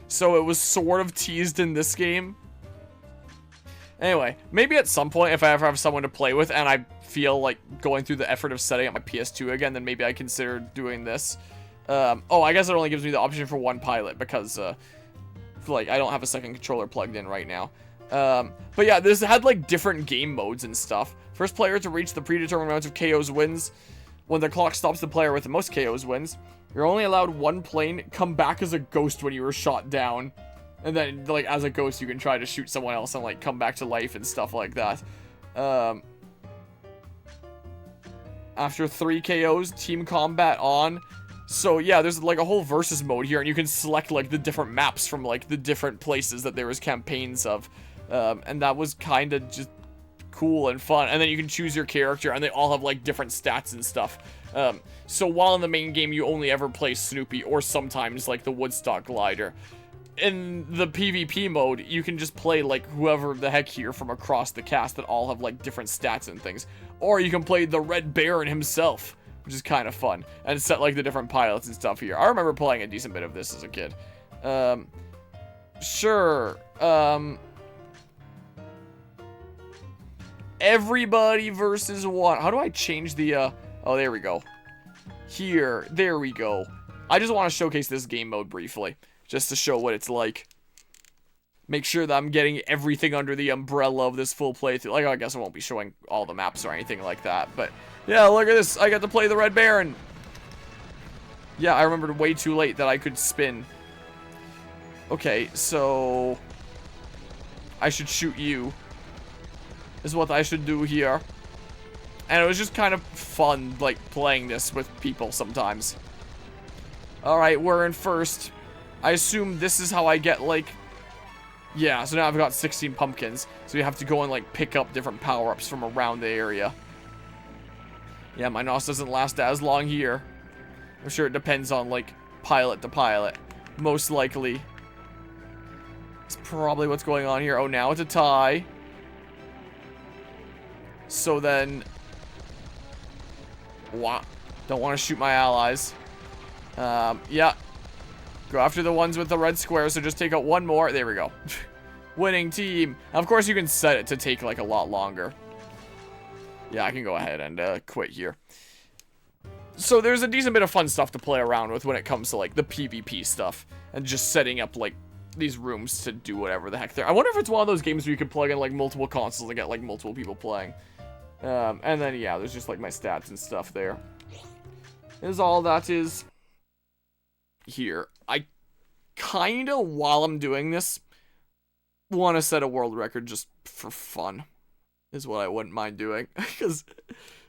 So it was sort of teased in this game. Anyway, maybe at some point, if I ever have someone to play with and I feel like going through the effort of setting up my PS2 again, then maybe I consider doing this. Oh, I guess it only gives me the option for one pilot because, like, I don't have a second controller plugged in right now. But yeah, this had, like, different game modes and stuff. First player to reach the predetermined amount of KOs wins. When the clock stops, the player with the most KOs wins. You're only allowed one plane. Come back as a ghost when you were shot down. And then, like, as a ghost, you can try to shoot someone else and, like, come back to life and stuff like that. After 3 KOs, team combat on. So, yeah, there's, like, a whole versus mode here, and you can select, like, the different maps from, like, the different places that there was campaigns of. And that was kind of just cool and fun. And then you can choose your character, and they all have, like, different stats and stuff. So while in the main game, you only ever play Snoopy, or sometimes, like, the Woodstock glider. In the PvP mode, you can just play, like, whoever the heck here from across the cast that all have, like, different stats and things. Or you can play the Red Baron himself, which is kind of fun, and set, like, the different pilots and stuff here. I remember playing a decent bit of this as a kid. Sure. Everybody versus one. How do I change the, oh, there we go. Here. There we go. I just want to showcase this game mode briefly, just to show what it's like. Make sure that I'm getting everything under the umbrella of this full playthrough. Like, I guess I won't be showing all the maps or anything like that, but yeah, look at this. I got to play the Red Baron. Yeah, I remembered way too late that I could spin. Okay, so I should shoot you, is what I should do here. And it was just kind of fun, like, playing this with people sometimes. Alright, we're in first. I assume this is how I get, like... Yeah, so now I've got 16 pumpkins. So you have to go and, like, pick up different power-ups from around the area. Yeah, my NOS doesn't last as long here. I'm sure it depends on, like, pilot to pilot. Most likely. It's probably what's going on here. Oh, now it's a tie. So then... Wow. Don't want to shoot my allies. Yeah. Go after the ones with the red square, so just take out one more. There we go. Winning team. Of course, you can set it to take, like, a lot longer. Yeah, I can go ahead and quit here. So there's a decent bit of fun stuff to play around with when it comes to, like, the PvP stuff. And just setting up, like, these rooms to do whatever the heck there. I wonder if it's one of those games where you can plug in, like, multiple consoles and get, like, multiple people playing. And then, yeah, there's just, like, my stats and stuff there. Is all that is here. I kinda, while I'm doing this, want to set a world record just for fun. Is what I wouldn't mind doing. Because,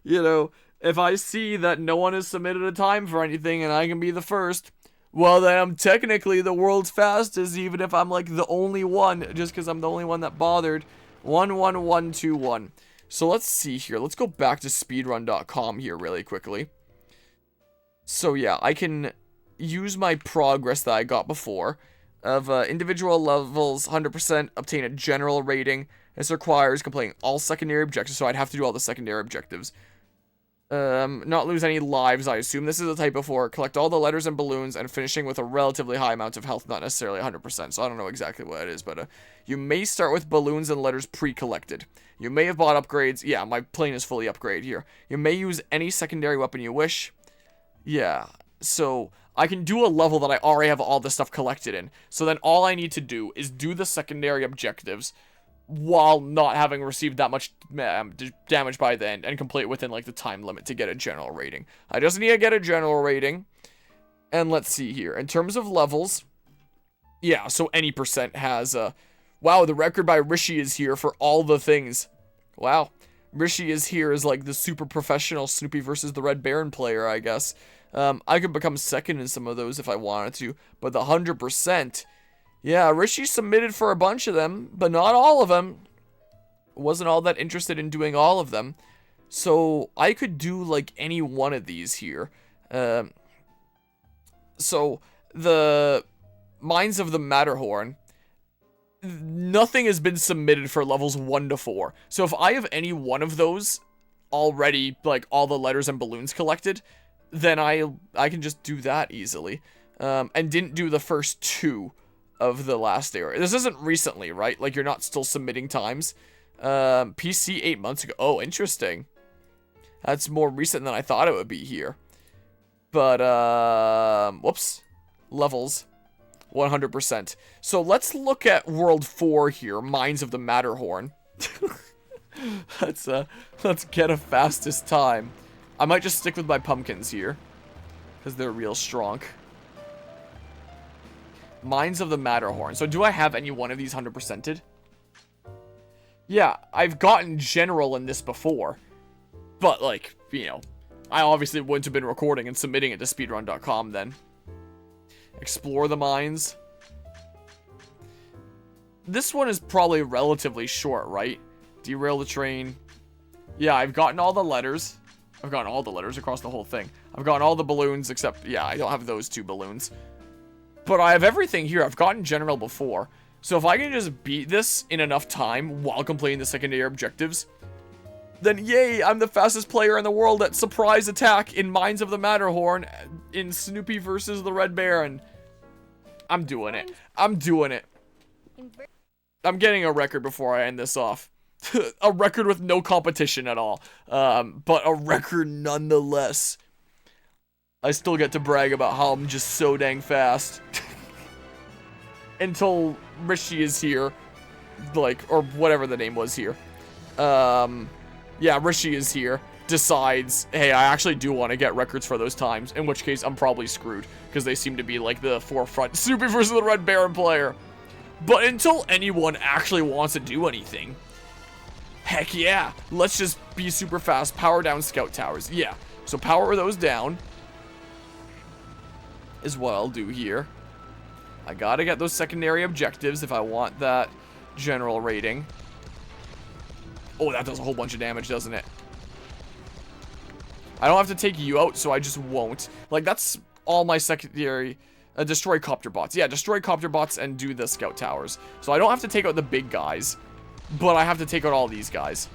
you know, if I see that no one has submitted a time for anything and I can be the first, well, then I'm technically the world's fastest, even if I'm, like, the only one, just because I'm the only one that bothered. 11121. So let's see here. Let's go back to speedrun.com here really quickly. So yeah, I can use my progress that I got before of individual levels, 100%, obtain a general rating. This requires completing all secondary objectives, so I'd have to do all the secondary objectives. Not lose any lives, I assume. This is a type before. Collect all the letters and balloons, and finishing with a relatively high amount of health, not necessarily 100%, so I don't know exactly what it is, but you may start with balloons and letters pre-collected. You may have bought upgrades. Yeah, my plane is fully upgraded here. You may use any secondary weapon you wish. Yeah, so I can do a level that I already have all this stuff collected in. So then all I need to do is do the secondary objectives while not having received that much damage by the end and complete within, like, the time limit to get a general rating. I just need to get a general rating. And let's see here. In terms of levels, yeah, so any percent has, wow, the record by Rishi is here for all the things. Wow. Rishi is here as, like, the super professional Snoopy versus the Red Baron player, I guess. I could become second in some of those if I wanted to, but the 100%, yeah, Rishi submitted for a bunch of them, but not all of them. Wasn't all that interested in doing all of them, so I could do, like, any one of these here. So, the Mines of the Matterhorn, nothing has been submitted for levels 1 to 4. So if I have any one of those already, like, all the letters and balloons collected, then I can just do that easily. And didn't do the first 2. of the last era. This isn't recently, right? Like, you're not still submitting times. PC 8 months ago. Oh, interesting. That's more recent than I thought it would be here. But, whoops. Levels. 100%. So let's look at World 4 here. Mines of the Matterhorn. Let's get a fastest time. I might just stick with my pumpkins here, because they're real strong. Mines of the Matterhorn. So do I have any one of these 100%ed? Yeah, I've gotten general in this before. But, like, you know, I obviously wouldn't have been recording and submitting it to speedrun.com then. Explore the mines. This one is probably relatively short, right? Derail the train. Yeah, I've gotten all the letters. I've gotten all the letters across the whole thing. I've gotten all the balloons except, yeah, I don't have those 2 balloons. But I have everything here. I've gotten general before. So if I can just beat this in enough time while completing the secondary objectives, then yay, I'm the fastest player in the world at surprise attack in Mines of the Matterhorn in Snoopy versus the Red Baron. I'm doing it. I'm doing it. I'm getting a record before I end this off. A record with no competition at all. But a record nonetheless. I still get to brag about how I'm just so dang fast. Until Rishi is here. Like, or whatever the name was here. Yeah, Rishi is here. Decides, hey, I actually do want to get records for those times. In which case, I'm probably screwed. Because they seem to be like the forefront Snoopy versus the Red Baron player. But until anyone actually wants to do anything, heck yeah, let's just be super fast. Power down scout towers. Yeah, so power those down is what I'll do here. I gotta get those secondary objectives if I want that general rating. Oh, that does a whole bunch of damage, doesn't it? I don't have to take you out, so I just won't. Like, that's all my secondary... destroy copter bots. Yeah, destroy copter bots and do the scout towers. So I don't have to take out the big guys, but I have to take out all these guys.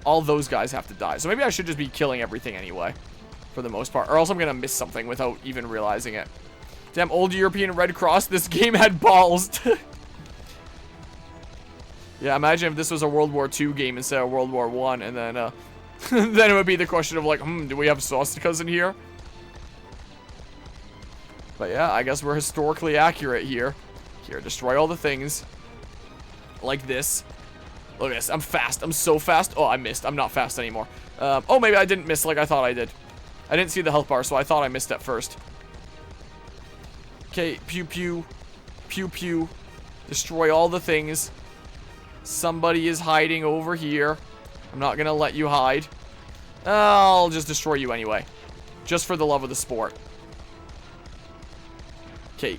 All those guys have to die. So maybe I should just be killing everything anyway, for the most part. Or else I'm going to miss something without even realizing it. Damn, old European Red Cross, this game had balls. Yeah, imagine if this was a World War II game instead of World War I, and then, then it would be the question of like, do we have swastikas in here? But yeah, I guess we're historically accurate here. Here, destroy all the things. Like this. Look at this. I'm fast. I'm so fast. Oh, I missed. I'm not fast anymore. Oh, maybe I didn't miss like I thought I did. I didn't see the health bar, so I thought I missed at first. Okay, pew pew. Pew pew. Destroy all the things. Somebody is hiding over here. I'm not gonna let you hide. I'll just destroy you anyway. Just for the love of the sport. Okay.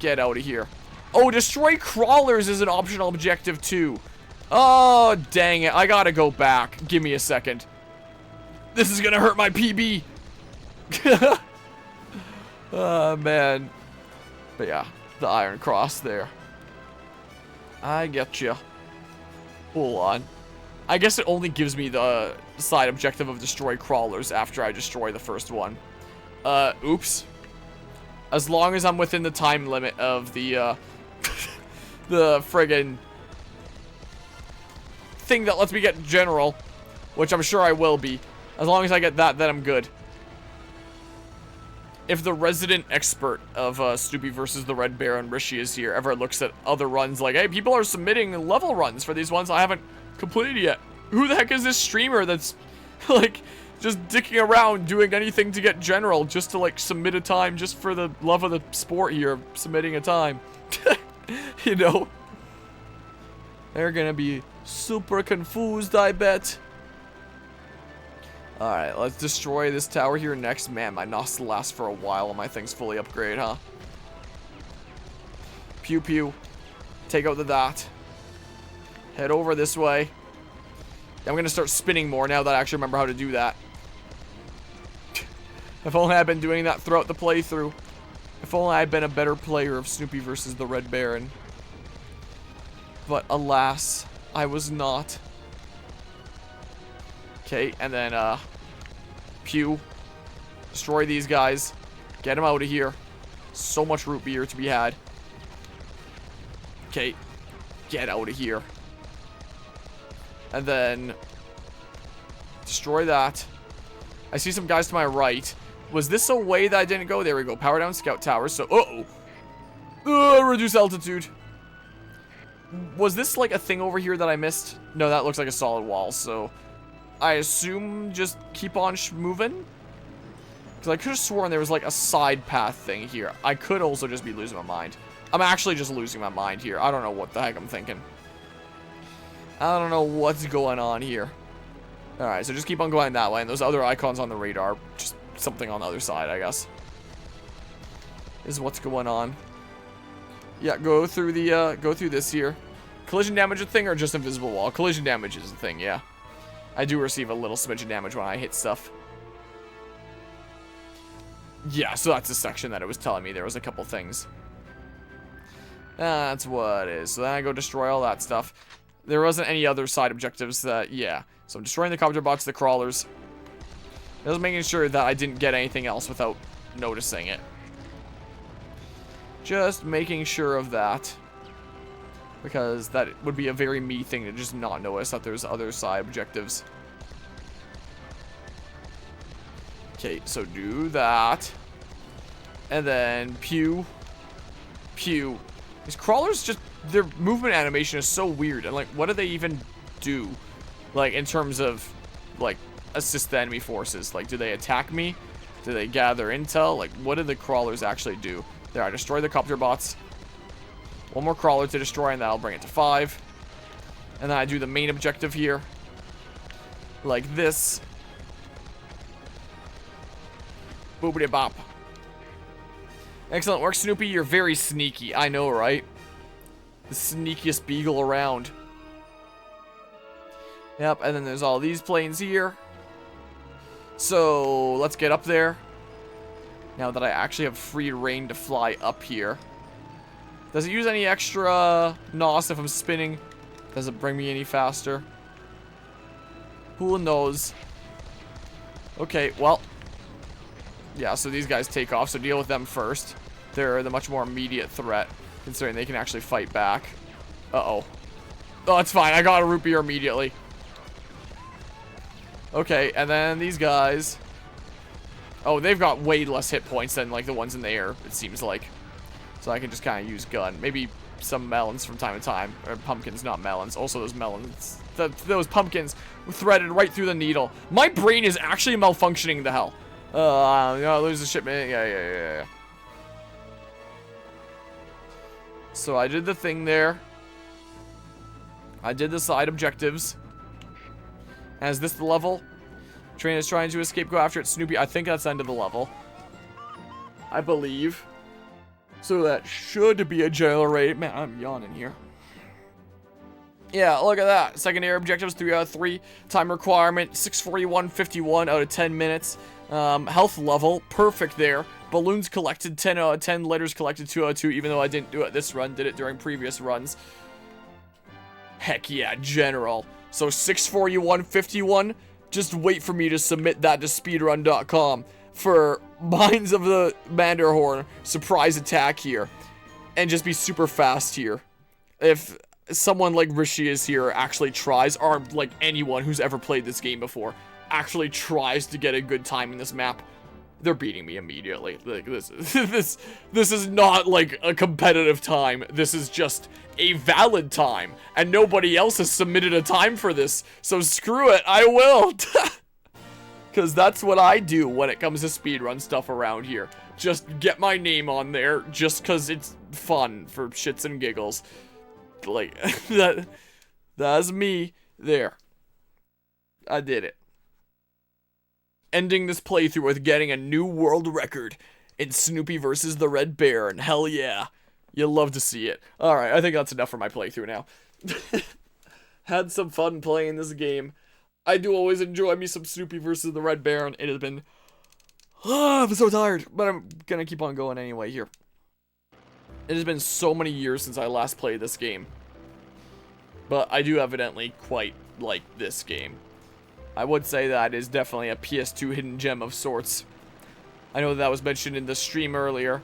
Get out of here. Oh, destroy crawlers is an optional objective too. Oh, dang it. I gotta go back. Give me a second. This is gonna hurt my PB. Oh, man. But yeah, the Iron Cross there. I get you. Hold on. I guess it only gives me the side objective of destroy crawlers after I destroy the first one. Oops. As long as I'm within the time limit of the, the friggin' thing that lets me get general, which I'm sure I will be. As long as I get that, then I'm good. If the resident expert of Snoopy versus the Red Baron, Rishi, is here, ever looks at other runs like, hey, people are submitting level runs for these ones I haven't completed yet. Who the heck is this streamer that's, like, just dicking around doing anything to get general just to, like, submit a time just for the love of the sport here, submitting a time. You know? They're gonna be super confused, I bet. Alright, let's destroy this tower here next. Man, my NOS lasts for a while and my thing's fully upgraded, huh? Pew pew. Take out the dot. Head over this way. I'm gonna start spinning more now that I actually remember how to do that. If only I'd been doing that throughout the playthrough. If only I'd been a better player of Snoopy versus the Red Baron. But alas, I was not. Okay, and then, pew. Destroy these guys. Get them out of here. So much root beer to be had. Okay. Get out of here. And then destroy that. I see some guys to my right. Was this a way that I didn't go? There we go. Power down scout towers. So, reduce altitude. Was this like a thing over here that I missed? No, that looks like a solid wall. So, I assume just keep on moving. Because I could have sworn there was like a side path thing here. I could also just be losing my mind. I'm actually just losing my mind here. I don't know what the heck I'm thinking. I don't know what's going on here. Alright, so just keep on going that way. And those other icons on the radar, just something on the other side, I guess. Is what's going on. Yeah, go through this here. Collision damage a thing or just invisible wall? Collision damage is a thing, yeah. I do receive a little smidge of damage when I hit stuff. Yeah, so that's the section that it was telling me there was a couple things. That's what it is. So then I go destroy all that stuff. There wasn't any other side objectives that, yeah. So I'm destroying the copter bots, the crawlers. Just making sure that I didn't get anything else without noticing it. Just making sure of that. Because that would be a very me thing to just not notice that there's other side objectives. Okay, so do that. And then pew. Pew. These crawlers just, their movement animation is so weird. And like, what do they even do? Like, in terms of, like, assist the enemy forces. Like, do they attack me? Do they gather intel? Like, what do the crawlers actually do? There, I destroy the copter bots. One more crawler to destroy, and that'll bring it to 5. And then I do the main objective here. Like this. Boobity bop. Excellent work, Snoopy. You're very sneaky. I know, right? The sneakiest beagle around. Yep, and then there's all these planes here. So, let's get up there. Now that I actually have free reign to fly up here. Does it use any extra NOS if I'm spinning? Does it bring me any faster? Who knows? Okay, well. Yeah, so these guys take off, so deal with them first. They're the much more immediate threat, considering they can actually fight back. Uh-oh. Oh, it's fine. I got a root beer immediately. Okay, and then these guys. Oh, they've got way less hit points than, like, the ones in the air, it seems like. So I can just kind of use gun. Maybe some melons from time to time. Or pumpkins, not melons. Also, those melons. Those pumpkins threaded right through the needle. My brain is actually malfunctioning the hell. No, lose the shipment. Yeah. So I did the thing there. I did the side objectives. And is this the level? Train is trying to escape, go after it. Snoopy, I think that's the end of the level. I believe. So that should be a generator. Man, I'm yawning here. Yeah, look at that. Secondary objectives, 3 out of 3. Time requirement, 641.51 out of 10 minutes. Health level, perfect there. Balloons collected, 10 out of 10. Letters collected, 2 out of 2, even though I didn't do it this run. Did it during previous runs. Heck yeah, general. So 641.51. Just wait for me to submit that to speedrun.com for Mines of the Manderhorn surprise attack here. And just be super fast here. If someone like Rishi is here actually tries, or like anyone who's ever played this game before, actually tries to get a good time in this map, they're beating me immediately. Like this is not like a competitive time. This is just a valid time, and nobody else has submitted a time for this. So screw it, I will. Because that's what I do when it comes to speedrun stuff around here. Just get my name on there, just because it's fun for shits and giggles. Like, that's me. There. I did it. Ending this playthrough with getting a new world record in Snoopy versus the Red Bear, and hell yeah. You'll love to see it. Alright, I think that's enough for my playthrough now. Had some fun playing this game. I do always enjoy me some Snoopy versus the Red Baron. It has been... I'm so tired, but I'm gonna keep on going anyway here. It has been so many years since I last played this game. But I do evidently quite like this game. I would say that is definitely a PS2 hidden gem of sorts. I know that was mentioned in the stream earlier.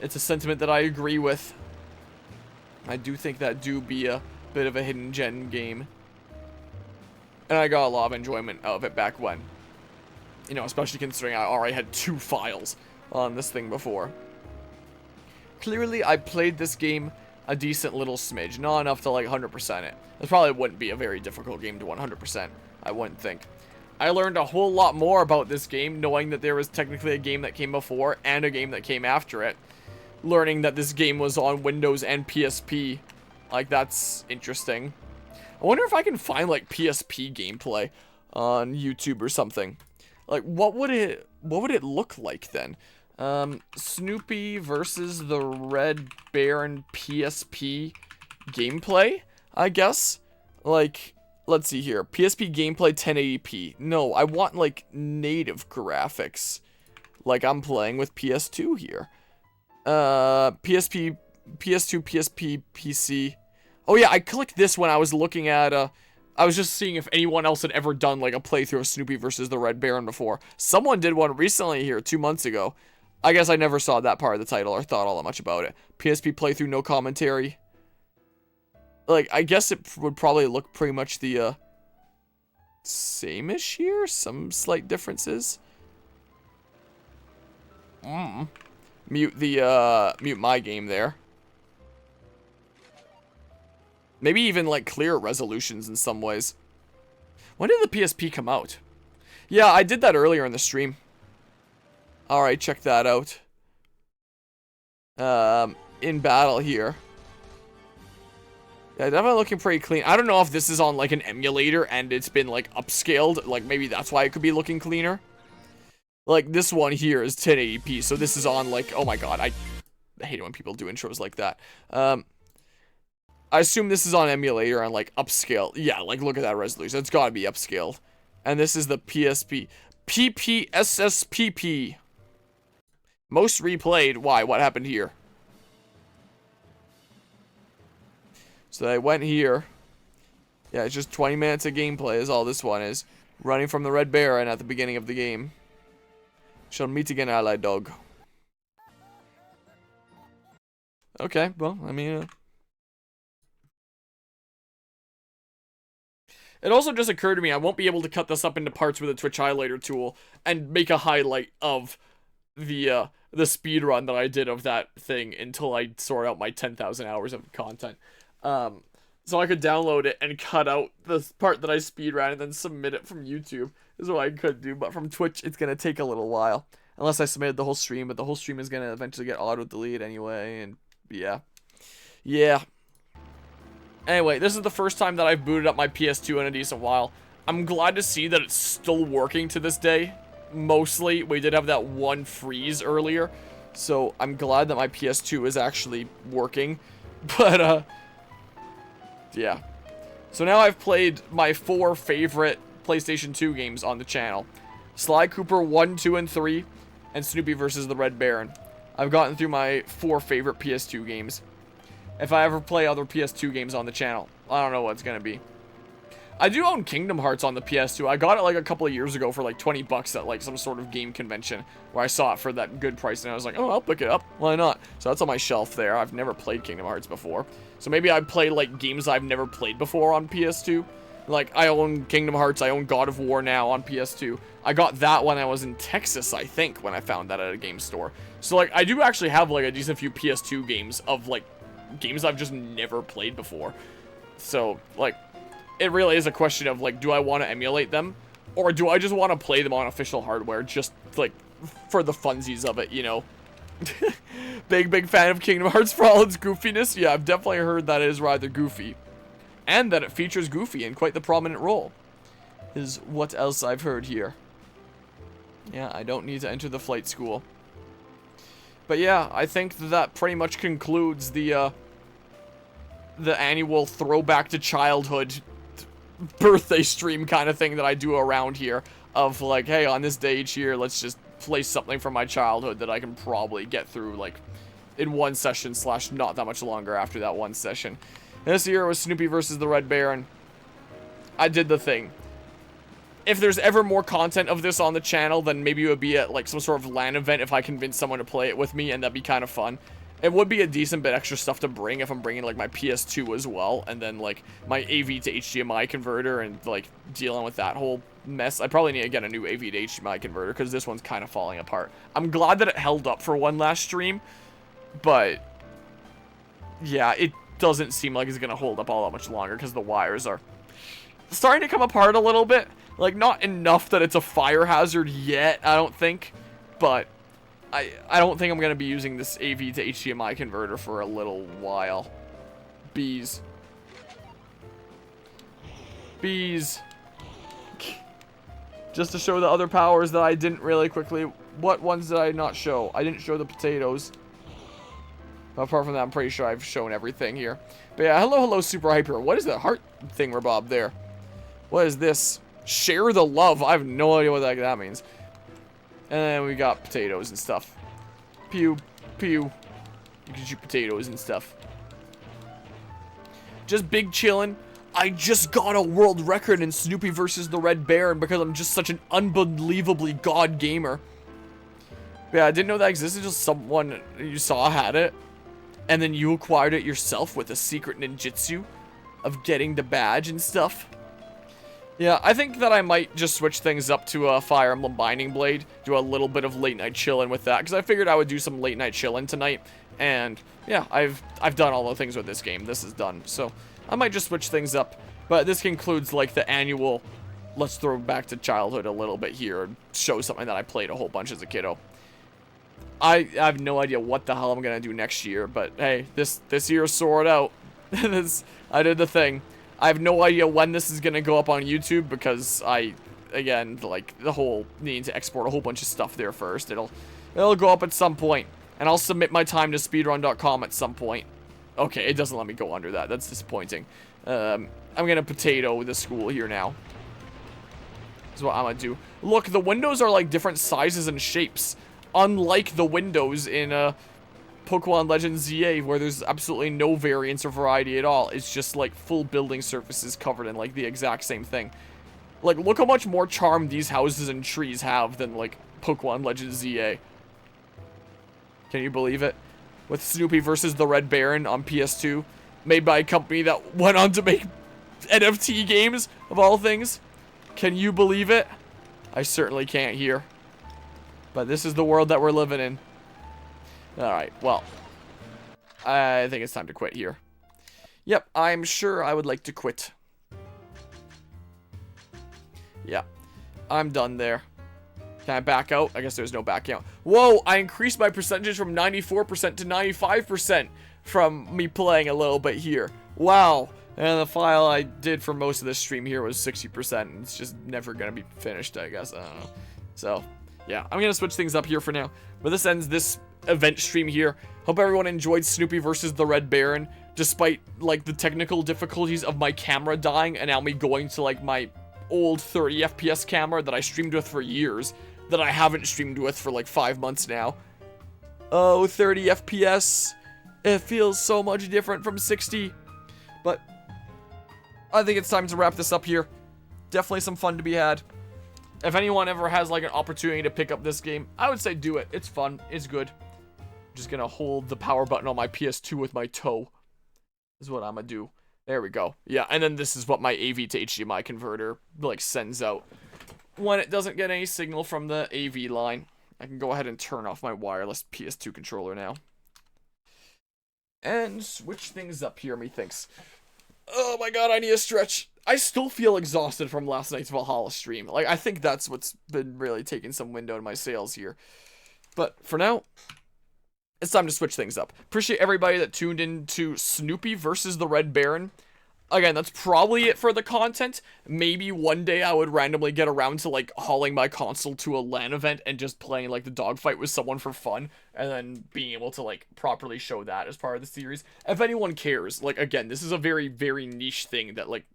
It's a sentiment that I agree with. I do think that do be a bit of a hidden gem game. And I got a lot of enjoyment out of it back when. You know, especially considering I already had 2 files on this thing before. Clearly, I played this game a decent little smidge. Not enough to, like, 100% it. This probably wouldn't be a very difficult game to 100%. I wouldn't think. I learned a whole lot more about this game, knowing that there was technically a game that came before and a game that came after it. Learning that this game was on Windows and PSP. Like, that's interesting. I wonder if I can find, like, PSP gameplay on YouTube or something. Like, what would it look like then? Snoopy versus the Red Baron PSP gameplay, I guess? Like, let's see here. PSP gameplay 1080p. No, I want, like, native graphics. Like, I'm playing with PS2 here. PSP, PS2, PSP, PC. Oh yeah, I clicked this when I was looking at, I was just seeing if anyone else had ever done, like, a playthrough of Snoopy versus the Red Baron before. Someone did one recently here, 2 months ago. I guess I never saw that part of the title or thought all that much about it. PSP playthrough, no commentary. Like, I guess it would probably look pretty much the, same-ish here? Some slight differences. Mute my game there. Maybe even, like, clearer resolutions in some ways. When did the PSP come out? Yeah, I did that earlier in the stream. Alright, check that out. In battle here. Yeah, definitely looking pretty clean. I don't know if this is on, like, an emulator and it's been, like, upscaled. Like, maybe that's why it could be looking cleaner. Like, this one here is 1080p, so this is on, like, oh my god, I hate it when people do intros like that. I assume this is on emulator and, like, upscale. Yeah, like, look at that resolution. It's gotta be upscaled. And this is the PSP. PPSSPP. Most replayed. Why? What happened here? So I went here. Yeah, it's just 20 minutes of gameplay is all this one is. Running from the Red Baron at the beginning of the game. Shall meet again, allied dog. Okay, well, I mean... It also just occurred to me I won't be able to cut this up into parts with a Twitch highlighter tool and make a highlight of the speed run that I did of that thing until I sort out my 10,000 hours of content. So I could download it and cut out the part that I speed ran and then submit it from YouTube is what I could do, but from Twitch it's gonna take a little while. Unless I submitted the whole stream, but the whole stream is gonna eventually get auto-deleted anyway, and yeah. Yeah. Anyway, this is the first time that I've booted up my PS2 in a decent while. I'm glad to see that it's still working to this day. Mostly, we did have that one freeze earlier, so I'm glad that my PS2 is actually working. But, yeah. So now I've played my 4 favorite PlayStation 2 games on the channel. Sly Cooper 1, 2, and 3, and Snoopy vs. the Red Baron. I've gotten through my 4 favorite PS2 games. If I ever play other PS2 games on the channel, I don't know what it's gonna be. I do own Kingdom Hearts on the PS2. I got it like a couple of years ago for like 20 bucks at like some sort of game convention where I saw it for that good price and I was like, oh, I'll pick it up. Why not? So that's on my shelf there. I've never played Kingdom Hearts before. So maybe I'd play like games I've never played before on PS2. Like I own Kingdom Hearts, I own God of War now on PS2. I got that when I was in Texas, I think, when I found that at a game store. So like I do actually have like a decent few PS2 games of like games I've just never played before. So, like, it really is a question of, like, do I want to emulate them? Or do I just want to play them on official hardware just, like, for the funsies of it, you know? Big fan of Kingdom Hearts for all its goofiness. Yeah, I've definitely heard that it is rather goofy. And that it features Goofy in quite the prominent role. Is what else I've heard here. Yeah, I don't need to enter the flight school. But yeah, I think that pretty much concludes the annual throwback to childhood birthday stream kind of thing that I do around here. Of like, hey, on this day each year, let's just play something from my childhood that I can probably get through, like, in one session / not that much longer after that one session. And this year was Snoopy versus the Red Baron. I did the thing. If there's ever more content of this on the channel, then maybe it would be at, like, some sort of LAN event if I convince someone to play it with me, and that'd be kind of fun. It would be a decent bit extra stuff to bring if I'm bringing, like, my PS2 as well, and then, like, my AV to HDMI converter and, like, dealing with that whole mess. I probably need to get a new AV to HDMI converter, because this one's kind of falling apart. I'm glad that it held up for one last stream, but, yeah, it doesn't seem like it's going to hold up all that much longer, because the wires are starting to come apart a little bit. Like, not enough that it's a fire hazard yet, I don't think, but I don't think I'm going to be using this AV to HDMI converter for a little while. Bees. Bees. Just to show the other powers that I didn't really quickly. What ones did I not show? I didn't show the potatoes. Apart from that, I'm pretty sure I've shown everything here. But yeah, hello, Super Hyper. What is that heart thingamabob there? What is this? Share the love. I have no idea what that means. And then we got potatoes and stuff. Pew, pew. You can shoot potatoes and stuff. Just big chillin'. I just got a world record in Snoopy versus the Red Baron because I'm just such an unbelievably god gamer. Yeah, I didn't know that existed. Just someone you saw had it. And then you acquired it yourself with a secret ninjutsu of getting the badge and stuff. Yeah, I think that I might just switch things up to a Fire Emblem Binding Blade. Do a little bit of late night chillin' with that. Because I figured I would do some late night chillin' tonight. And yeah, I've done all the things with this game. This is done. So I might just switch things up. But this concludes like the annual, let's throw back to childhood a little bit here. And show something that I played a whole bunch as a kiddo. I have no idea what the hell I'm going to do next year. But hey, this year's sorted out. I did the thing. I have no idea when this is going to go up on YouTube because again, like, the whole needing to export a whole bunch of stuff there first. It'll go up at some point, and I'll submit my time to speedrun.com at some point. Okay, it doesn't let me go under that. That's disappointing. I'm going to potato the school here now. That's what I'm going to do. Look, the windows are, like, different sizes and shapes, unlike the windows in, Pokemon Legends ZA, where there's absolutely no variance or variety at all. It's just like full building surfaces covered in like the exact same thing. Like, look how much more charm these houses and trees have than like Pokemon Legends ZA. Can you believe it? With Snoopy versus the Red Baron on PS2, made by a company that went on to make NFT games, of all things. Can you believe it? I certainly can't here. But this is the world that we're living in. Alright, well, I think it's time to quit here. Yep, I'm sure I would like to quit. Yeah, I'm done there. Can I back out? I guess there's no backing out. Whoa, I increased my percentage from 94% to 95% from me playing a little bit here. Wow. And the file I did for most of this stream here was 60%. And it's just never going to be finished, I guess. I don't know. So, yeah, I'm going to switch things up here for now. But this ends this event stream here. Hope everyone enjoyed Snoopy versus the Red Baron, despite like the technical difficulties of my camera dying and now me going to like my old 30 FPS camera that I streamed with for years, that I haven't streamed with for like 5 months now. Oh, 30 FPS. It feels so much different from 60. But I think it's time to wrap this up here. Definitely some fun to be had. If anyone ever has like an opportunity to pick up this game, I would say do it. It's fun. It's good. I'm just gonna hold the power button on my PS2 with my toe. Is what I'm gonna do. There we go. Yeah, and then this is what my AV to HDMI converter like sends out when it doesn't get any signal from the AV line. I can go ahead and turn off my wireless PS2 controller now. And switch things up here, methinks. Oh my god, I need a stretch. I still feel exhausted from last night's Valhalla stream. Like, I think that's what's been really taking some wind out of my sails here. But for now, it's time to switch things up. Appreciate everybody that tuned in to Snoopy versus the Red Baron. Again, that's probably it for the content. Maybe one day I would randomly get around to, like, hauling my console to a LAN event and just playing, like, the dogfight with someone for fun. And then being able to, like, properly show that as part of the series. If anyone cares, like, again, this is a very, very niche thing that, like,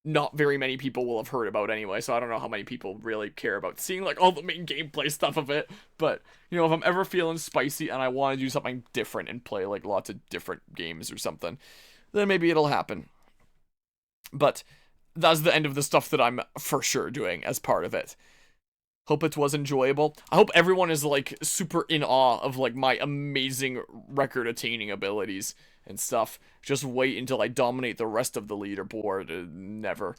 not very many people will have heard about anyway. So I don't know how many people really care about seeing, like, all the main gameplay stuff of it. But, you know, if I'm ever feeling spicy and I want to do something different and play, like, lots of different games or something, then maybe it'll happen. But that's the end of the stuff that I'm for sure doing as part of it. Hope it was enjoyable. I hope everyone is, like, super in awe of, like, my amazing record-attaining abilities and stuff. Just wait until I dominate the rest of the leaderboard. Never.